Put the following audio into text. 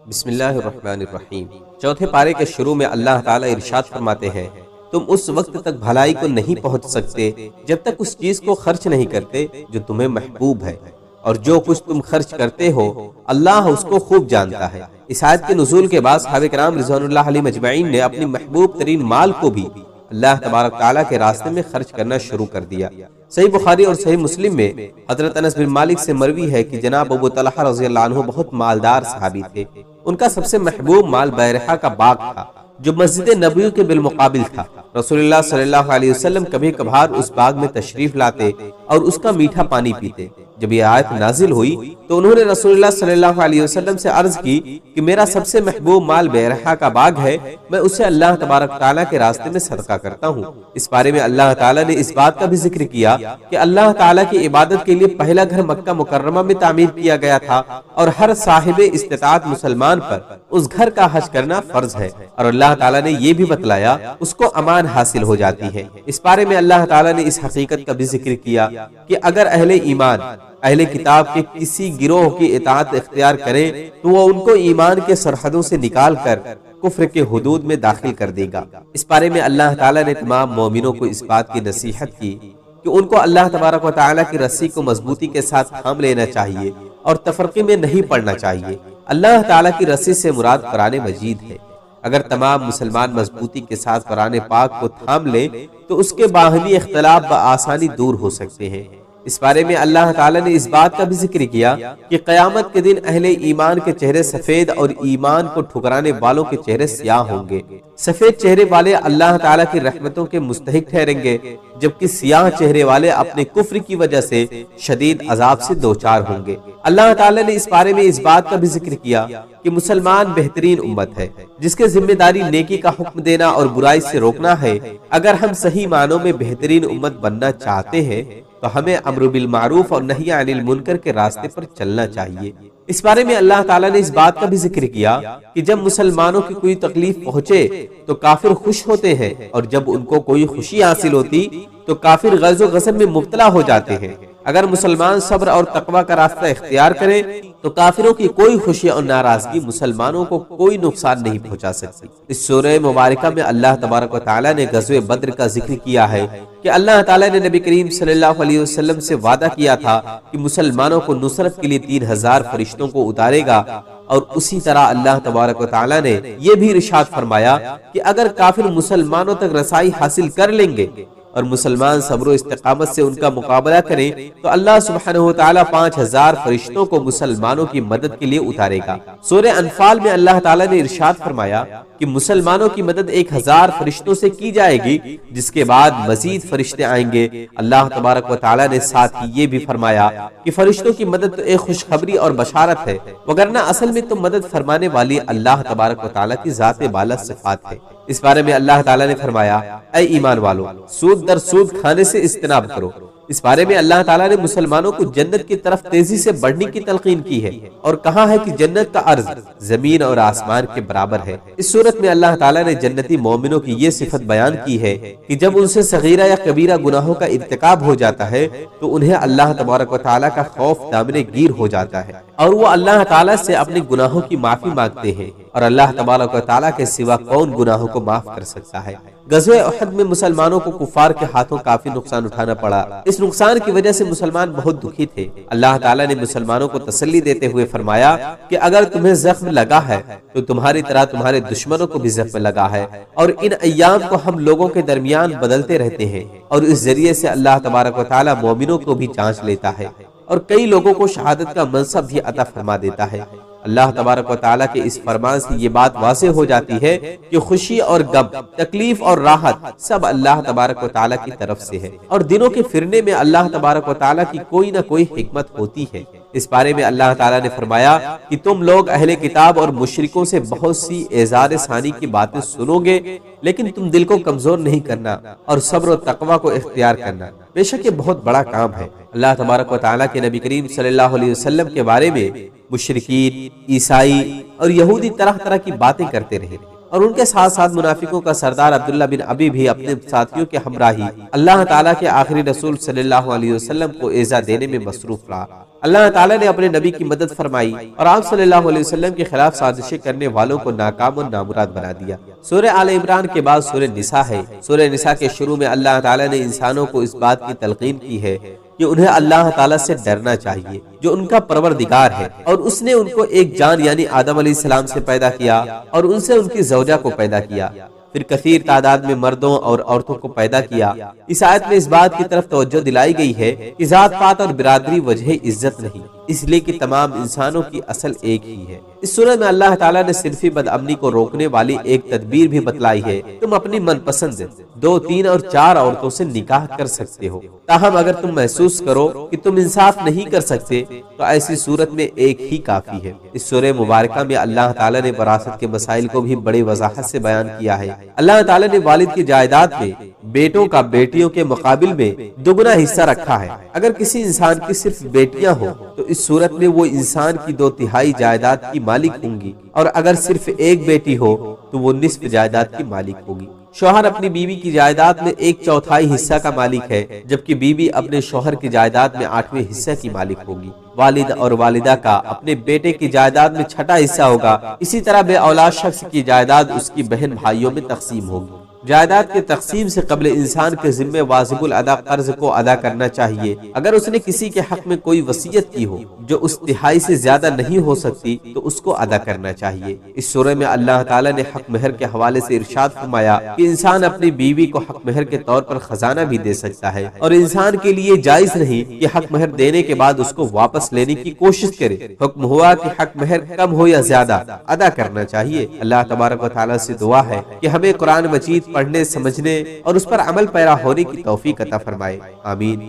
بسم اللہ الرحمن الرحیم۔ چوتھے پارے کے شروع میں اللہ تعالیٰ ارشاد فرماتے ہیں، تم اس وقت تک بھلائی کو نہیں پہنچ سکتے جب تک اس چیز کو خرچ نہیں کرتے جو تمہیں محبوب ہے، اور جو کچھ تم خرچ کرتے ہو اللہ اس کو خوب جانتا ہے۔ اس آیت کے نزول کے بعد صحابہ کرام رضوان اللہ علیہم اجمعین نے اپنی محبوب ترین مال کو بھی اللہ تبارک تعالیٰ کے راستے میں خرچ کرنا شروع کر دیا۔ صحیح بخاری اور صحیح مسلم میں حضرت انس بن مالک سے مروی ہے کہ جناب ابو طلحہ رضی اللہ عنہ بہت مالدار صحابی تھے۔ ان کا سب سے محبوب مال بیرحہ کا باغ تھا جو مسجد نبوی کے بالمقابل تھا۔ رسول اللہ صلی اللہ علیہ وسلم کبھی کبھار اس باغ میں تشریف لاتے اور اس کا میٹھا پانی پیتے۔ جب یہ آیت نازل ہوئی تو انہوں نے رسول اللہ صلی اللہ علیہ وسلم سے عرض کی کہ میرا سب سے محبوب مال بیرحہ کا باغ ہے، میں اسے اللہ تبارک تعالیٰ کے راستے میں صدقہ کرتا ہوں۔ اس بارے میں اللہ تعالیٰ نے اس بات کا بھی ذکر کیا کہ اللہ تعالیٰ کی عبادت کے لیے پہلا گھر مکہ مکرمہ میں تعمیر کیا گیا تھا اور ہر صاحب استطاعت مسلمان پر اس گھر کا حج کرنا فرض ہے، اور اللہ تعالیٰ نے یہ بھی بتلایا اس کو امان حاصل ہو جاتی ہے۔ اس بارے میں اللہ تعالیٰ نے اس حقیقت کا بھی ذکر کیا کہ اگر اہل ایمان اہل کتاب کے کسی گروہ کی اطاعت اختیار کریں تو وہ ان کو ایمان کے سرحدوں سے نکال کر کفر کے حدود میں داخل کر دے گا۔ اس بارے میں اللہ تعالیٰ نے تمام مومنوں کو اس بات کی نصیحت کی کہ ان کو اللہ تبارک و تعالیٰ کی رسی کو مضبوطی کے ساتھ تھام لینا چاہیے اور تفرقے میں نہیں پڑنا چاہیے۔ اللہ تعالیٰ کی رسی سے مراد قرآن مجید ہے۔ اگر تمام مسلمان مضبوطی کے ساتھ قرآن پاک کو تھام لیں تو اس کے باہمی اختلاف بآسانی دور ہو سکتے ہیں۔ اس بارے میں اللہ تعالیٰ نے اس بات کا بھی ذکر کیا کہ قیامت کے دن اہل ایمان کے چہرے سفید اور ایمان کو ٹھکرانے والوں کے چہرے سیاہ ہوں گے۔ سفید چہرے والے اللہ تعالیٰ کی رحمتوں کے مستحق ٹھہریں گے، جبکہ سیاہ چہرے والے اپنے کفر کی وجہ سے شدید عذاب سے دوچار ہوں گے۔ اللہ تعالیٰ نے اس بارے میں اس بات کا بھی ذکر کیا کہ مسلمان بہترین امت ہے جس کے ذمہ داری نیکی کا حکم دینا اور برائی سے روکنا ہے۔ اگر ہم صحیح معنوں میں بہترین امت بننا چاہتے ہیں تو ہمیں امر بالمعروف اور نہی عن المنکر کے راستے پر چلنا چاہیے۔ اس بارے میں اللہ تعالیٰ نے اس بات کا بھی ذکر کیا کہ جب مسلمانوں کی کوئی تکلیف پہنچے تو کافر خوش ہوتے ہیں، اور جب ان کو کوئی خوشی حاصل ہوتی تو کافر غضب و غضب میں مبتلا ہو جاتے ہیں۔ اگر مسلمان صبر اور تقوی کا راستہ اختیار کریں تو کافروں کی کوئی خوشی اور ناراضگی مسلمانوں کو کوئی نقصان نہیں پہنچا سکتی۔ اس سورہ مبارکہ میں اللہ تبارک و تعالیٰ نے غزوہ بدر کا ذکر کیا ہے کہ اللہ تعالیٰ نے نبی کریم صلی اللہ علیہ وسلم سے وعدہ کیا تھا کہ مسلمانوں کو نصرت کے لیے 3000 فرشتوں کو اتارے گا، اور اسی طرح اللہ تبارک و تعالیٰ نے یہ بھی ارشاد فرمایا کہ اگر کافر مسلمانوں تک رسائی حاصل کر لیں گے اور مسلمان صبر و استقامت سے ان کا مقابلہ کریں تو اللہ سبحانہ وتعالی 5000 فرشتوں کو مسلمانوں کی مدد کے لیے اتارے گا۔ سورہ انفال میں اللہ تعالیٰ نے ارشاد فرمایا کہ مسلمانوں کی مدد 1000 فرشتوں سے کی جائے گی، جس کے بعد مزید فرشتے آئیں گے۔ اللہ تبارک و تعالیٰ نے ساتھ ہی یہ بھی فرمایا کہ فرشتوں کی مدد تو ایک خوشخبری اور بشارت ہے، وگرنہ اصل میں تو مدد فرمانے والی اللہ تبارک و تعالیٰ کی ذات بالا صفات ہے۔ اس بارے میں اللہ تعالیٰ نے فرمایا، اے ایمان والو، سود در سود کھانے سے اجتناب کرو۔ اس بارے میں اللہ تعالیٰ نے مسلمانوں کو جنت کی طرف تیزی سے بڑھنے کی تلقین کی ہے اور کہا ہے کہ جنت کا عرض زمین اور آسمان کے برابر ہے۔ اس صورت میں اللہ تعالیٰ نے جنتی مومنوں کی یہ صفت بیان کی ہے کہ جب ان سے صغیرہ یا کبیرہ گناہوں کا ارتکاب ہو جاتا ہے تو انہیں اللہ تبارک و تعالیٰ کا خوف دامن گیر ہو جاتا ہے، اور وہ اللہ تعالیٰ سے اپنے گناہوں کی معافی مانگتے ہیں، اور اللہ تبارک و تعالیٰ کے سوا کون گناہوں کو معاف کر سکتا ہے۔ غزوہ احد میں مسلمانوں کو کفار کے ہاتھوں کافی نقصان اٹھانا پڑا۔ اس نقصان کی وجہ سے مسلمان بہت دکھی تھے۔ اللہ تعالیٰ نے مسلمانوں کو تسلی دیتے ہوئے فرمایا کہ اگر تمہیں زخم لگا ہے تو تمہاری طرح تمہارے دشمنوں کو بھی زخم لگا ہے، اور ان ایام کو ہم لوگوں کے درمیان بدلتے رہتے ہیں، اور اس ذریعے سے اللہ تبارک و تعالیٰ مومنوں کو بھی جانچ لیتا ہے اور کئی لوگوں کو شہادت کا منصب بھی عطا فرما دیتا ہے۔ اللہ تبارک و تعالیٰ کے اس فرمان سے یہ بات واضح ہو جاتی ہے کہ خوشی اور غم، تکلیف اور راحت سب اللہ تبارک و تعالیٰ کی طرف سے ہے، اور دنوں کے پھرنے میں اللہ تبارک و تعالیٰ کی کوئی نہ کوئی حکمت ہوتی ہے۔ اس بارے میں اللہ تعالیٰ نے فرمایا کہ تم لوگ اہل کتاب اور مشرکوں سے بہت سی اعزار ثانی کی باتیں سنو گے، لیکن تم دل کو کمزور نہیں کرنا اور صبر و تقوی کو اختیار کرنا، بے شک یہ بہت بڑا کام ہے۔ اللہ تبارک و تعالیٰ کے نبی کریم صلی اللہ علیہ وسلم کے بارے میں مشرکین، عیسائی اور یہودی طرح طرح کی باتیں کرتے رہے، اور ان کے ساتھ ساتھ منافقوں کا سردار عبداللہ بن ابی بھی اپنے ساتھیوں کے ہمراہی اللہ تعالیٰ کے آخری رسول صلی اللہ علیہ وسلم کو ایذا دینے میں مصروف رہا۔ اللہ تعالیٰ نے اپنے نبی کی مدد فرمائی اور آپ صلی اللہ علیہ وسلم کے خلاف سازشیں کرنے والوں کو ناکام اور نامراد بنا دیا۔ سورہ آل عمران کے بعد سورہ نساء ہے۔ سورہ نساء کے شروع میں اللہ تعالیٰ نے انسانوں کو اس بات کی تلقین کی ہے کہ انہیں اللہ تعالیٰ سے ڈرنا چاہیے جو ان کا پروردگار ہے، اور اس نے ان کو ایک جان یعنی آدم علیہ السلام سے پیدا کیا اور ان سے ان کی زوجہ کو پیدا کیا، پھر کثیر تعداد میں مردوں اور عورتوں کو پیدا کیا۔ اس آیت میں اس بات کی طرف توجہ دلائی گئی ہے کہ ذات پات اور برادری وجہ عزت نہیں، اس لیے کہ تمام انسانوں کی اصل ایک ہی ہے۔ اس سورہ میں اللہ تعالیٰ نے صرفی بدامنی کو روکنے والی ایک تدبیر بھی بتلائی ہے۔ تم اپنی من پسند 2، 3 اور 4 عورتوں سے نکاح کر سکتے ہو، تاہم اگر تم محسوس کرو کہ تم انصاف نہیں کر سکتے تو ایسی صورت میں ایک ہی کافی ہے۔ اس سورہ مبارکہ میں اللہ تعالیٰ نے وراثت کے مسائل کو بھی بڑی وضاحت سے بیان کیا ہے۔ اللہ تعالیٰ نے والد کی جائیداد میں بیٹوں کا بیٹیوں کے مقابل میں دگنا حصہ رکھا ہے۔ اگر کسی انسان کی صرف بیٹیاں ہوں تو اس صورت میں وہ انسان کی 2/3 جائیداد کی مالک ہوں گی، اور اگر صرف ایک بیٹی ہو تو وہ نصف جائیداد کی مالک ہوگی۔ شوہر اپنی بیوی کی جائیداد میں 1/4 حصہ کا مالک ہے، جبکہ بیوی اپنے شوہر کی جائیداد میں 8ویں حصہ کی مالک ہوگی۔ والد اور والدہ کا اپنے بیٹے کی جائیداد میں 6واں حصہ ہوگا۔ اسی طرح بے اولاد شخص کی جائیداد اس کی بہن بھائیوں میں تقسیم ہوگی۔ جائیداد کے تقسیم سے قبل انسان کے ذمہ واجب الادا قرض کو ادا کرنا چاہیے۔ اگر اس نے کسی کے حق میں کوئی وصیت کی ہو جو اس تہائی سے زیادہ نہیں ہو سکتی تو اس کو ادا کرنا چاہیے۔ اس سورہ میں اللہ تعالیٰ نے حق مہر کے حوالے سے ارشاد فرمایا کہ انسان اپنی بیوی کو حق مہر کے طور پر خزانہ بھی دے سکتا ہے، اور انسان کے لیے جائز نہیں کہ حق مہر دینے کے بعد اس کو واپس لینے کی کوشش کرے۔ حکم ہوا کہ حق مہر کم ہو یا زیادہ ادا کرنا چاہیے۔ اللہ تبارک و تعالیٰ سے دعا ہے کہ ہمیں قرآن مجید پڑھنے، سمجھنے اور اس پر عمل پیرا ہونے کی توفیق عطا فرمائے۔ آمین۔